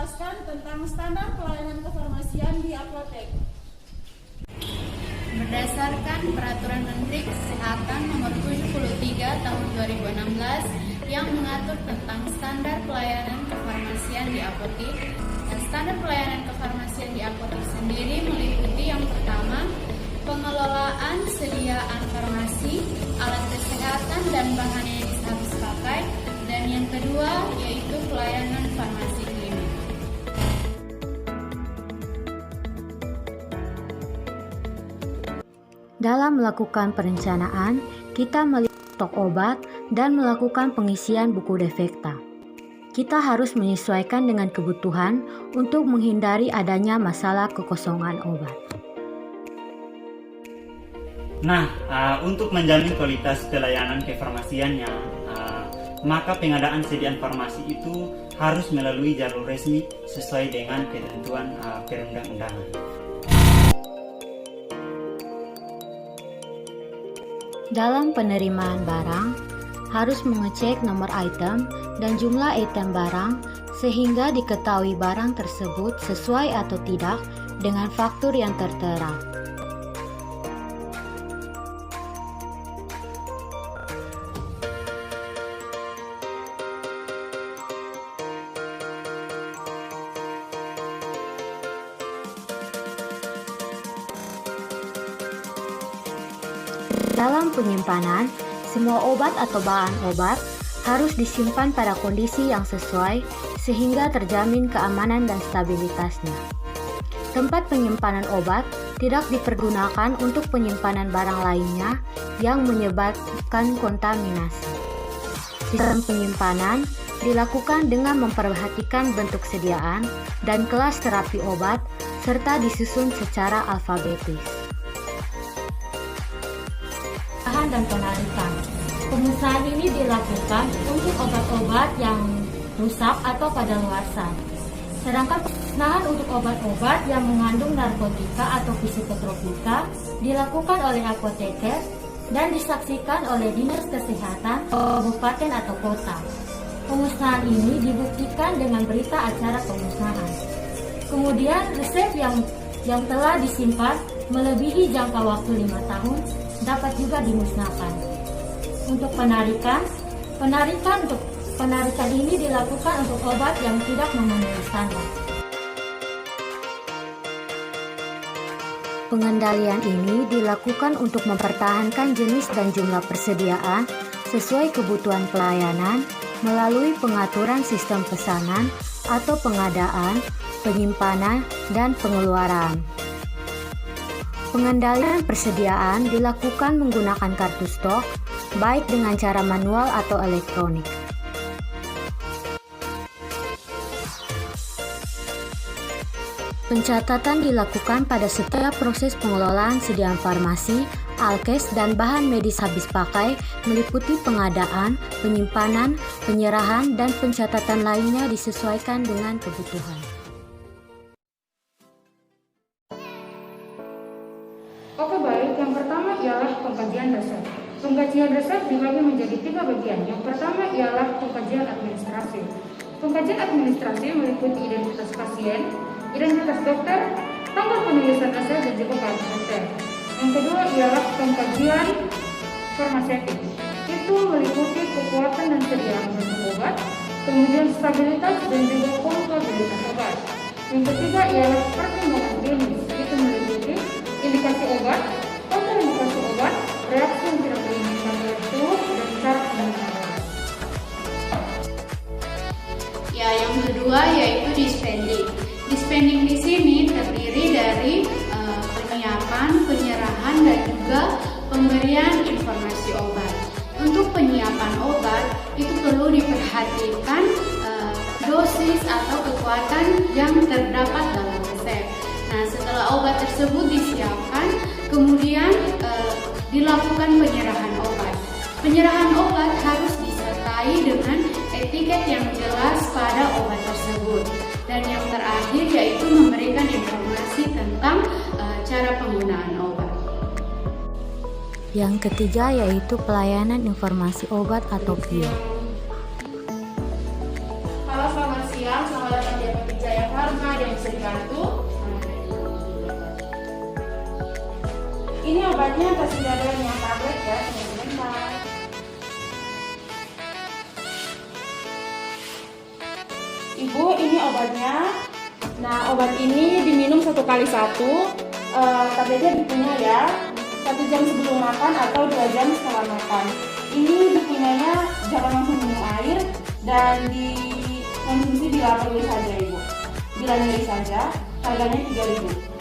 menjelaskan tentang standar pelayanan kefarmasian di apotek. Berdasarkan Peraturan Menteri Kesehatan Nomor 73 Tahun 2016 yang mengatur tentang standar pelayanan kefarmasian di apotek, dan standar pelayanan kefarmasian di apotek sendiri meliputi yang pertama, pengelolaan sediaan farmasi, alat kesehatan dan bahan yang habis pakai, dan yang kedua yaitu pelayanan farmasi klinik. Dalam melakukan perencanaan, kita melihat stok obat dan melakukan pengisian buku defekta. Kita harus menyesuaikan dengan kebutuhan untuk menghindari adanya masalah kekosongan obat. Nah, untuk menjamin kualitas pelayanan kefarmasiannya, maka pengadaan sediaan farmasi itu harus melalui jalur resmi sesuai dengan ketentuan perundang-undangan. Dalam penerimaan barang, harus mengecek nomor item dan jumlah item barang sehingga diketahui barang tersebut sesuai atau tidak dengan faktur yang tertera. Dalam penyimpanan, semua obat atau bahan obat harus disimpan pada kondisi yang sesuai sehingga terjamin keamanan dan stabilitasnya. Tempat penyimpanan obat tidak dipergunakan untuk penyimpanan barang lainnya yang menyebabkan kontaminasi. Sistem penyimpanan dilakukan dengan memperhatikan bentuk sediaan dan kelas terapi obat serta disusun secara alfabetis. Dan penarikan. Pemusnahan ini dilakukan untuk obat-obat yang rusak atau kadaluarsa. Sedangkan pemusnahan untuk obat-obat yang mengandung narkotika atau psikotropika dilakukan oleh apoteker dan disaksikan oleh Dinas Kesehatan kabupaten atau kota. Pemusnahan ini dibuktikan dengan berita acara pemusnahan. Kemudian resep yang telah disimpan melebihi jangka waktu 5 tahun dapat juga dimusnahkan. Untuk penarikan ini dilakukan untuk obat yang tidak memenuhi standar. Pengendalian ini dilakukan untuk mempertahankan jenis dan jumlah persediaan sesuai kebutuhan pelayanan melalui pengaturan sistem pesanan atau pengadaan, penyimpanan, dan pengeluaran. Pengendalian persediaan dilakukan menggunakan kartu stok, baik dengan cara manual atau elektronik. Pencatatan dilakukan pada setiap proses pengelolaan sediaan farmasi, alkes, dan bahan medis habis pakai, meliputi pengadaan, penyimpanan, penyerahan, dan pencatatan lainnya disesuaikan dengan kebutuhan. Oke baik, yang pertama ialah pengkajian resep. Pengkajian resep dibagi menjadi 3 bagian. Yang pertama ialah pengkajian administrasi. Pengkajian administrasi meliputi identitas pasien, identitas dokter, tanggal penulisan resep dan juga kartu dokter. Yang kedua ialah pengkajian farmaseutik. Itu meliputi kekuatan dan sediaan obat, kemudian stabilitas dan juga kompatibilitas obat. Yang ketiga ialah pertimbangan klinis. Itu meliputi indikasi obat, kontraindikasi obat, reaksi yang tidak diinginkan oleh tubuh, dan cara penggunaan obat. Ya, yang kedua yaitu dispending. Dispending di sini terdiri dari penyiapan, penyerahan, dan juga pemberian informasi obat. Untuk penyiapan obat itu perlu diperhatikan dosis atau kekuatan yang terdapat dalam resep. Nah, setelah obat tersebut disiapkan, kemudian dilakukan penyerahan obat. Penyerahan obat harus disertai dengan etiket yang jelas pada obat tersebut. Dan yang terakhir yaitu memberikan informasi tentang cara penggunaan obat. Yang ketiga yaitu pelayanan informasi obat atau PIO. Halo, selamat siang. Selamat datang di Apotek Jaya bisa dibantu. Ini obatnya tersedia dalam yang tablet ya, sebentar. Ibu, ini obatnya. Nah, obat ini diminum 1 kali 1. Tabletnya dipunya ya, 1 jam sebelum makan atau 2 jam setelah makan. Ini dipunyanya jangan langsung minum air dan dikonsumsi bila perlu saja ibu. Bila nyeri saja, harganya 3.000.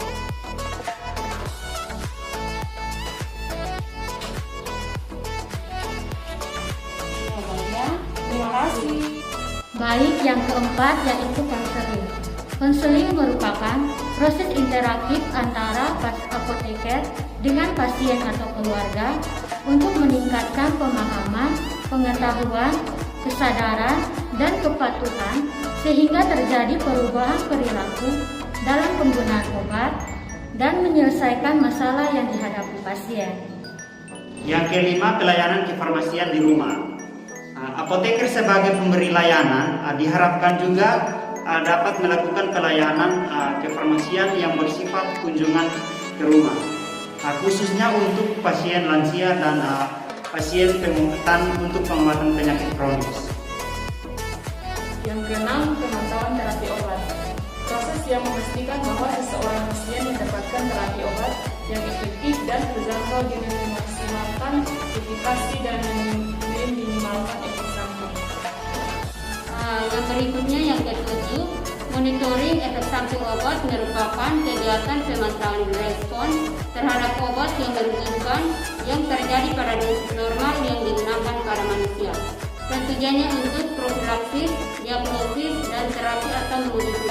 Terima kasih. Baik, yang keempat yaitu konseling. Konseling merupakan proses interaktif antara apoteker dengan pasien atau keluarga untuk meningkatkan pemahaman, pengetahuan, kesadaran, dan kepatuhan sehingga terjadi perubahan perilaku dalam penggunaan obat dan menyelesaikan masalah yang dihadapi pasien. Yang kelima, pelayanan kefarmasian di rumah. Apoteker sebagai pemberi layanan diharapkan juga dapat melakukan pelayanan kefarmasian yang bersifat kunjungan ke rumah, khususnya untuk pasien lansia dan pasien untuk pengobatan penyakit kronis. Yang keenam, pemantauan terapi obat. Proses yang memastikan bahwa seseorang pasien mendapatkan terapi obat yang efektif dan terjangkau dengan memaksimalkan efikasi dan meminimalkan efek samping. Yang berikutnya yang ke-7, monitoring efek samping obat merupakan kegiatan pemantauan respon terhadap obat yang merugikan yang terjadi pada dosis normal yang digunakan pada manusia. Dan tujuannya untuk profilaksis, diagnosis, dan terapi atau modifikasi